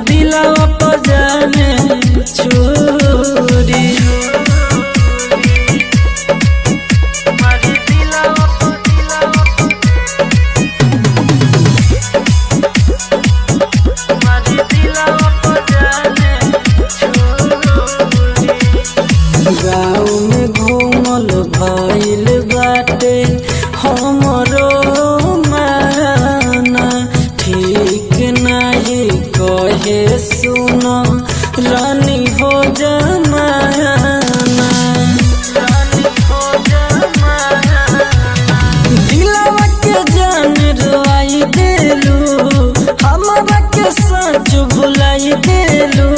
दिलवा पर जाने छुरी गाँव में घूमल भइल बाटे हमरो माना ठीक नाही कहे सुनो रानी हो जमाना दिलवा के जान रुआई देलू हमरा के सच भुलाई देलू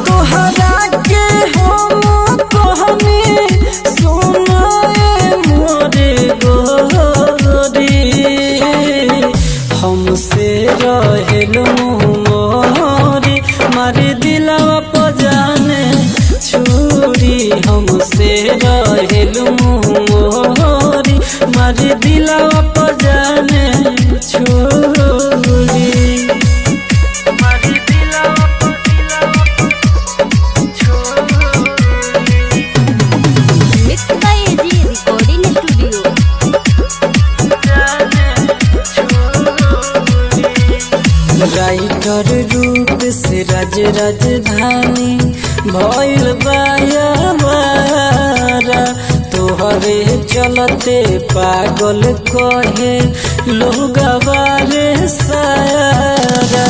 तोहरा के हम कहनी सुनाए मोरे गोरी हमसे रहेलू मोरी मारे दिलवा पर जाने छुरी हमसे रहेलू मोरी मारे दिलवा पर जाने छुरी राइटर रूप से राजधानी भइल बायावारा तोहरे चलते पागल कहे लोगवा रे सारा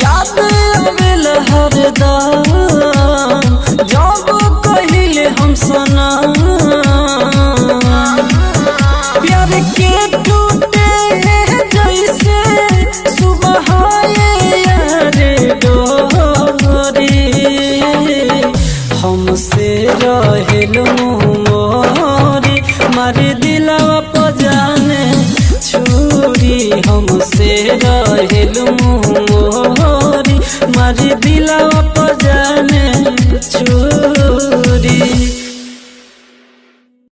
याद आवेल हरदम जब कहिले हम सनम प्यार के टूटे जैसे सुबह यार डोरी हमसे रहेलू मोरी मारे दिलवा पर जाने छुरी हमसे रहेलू मोरी।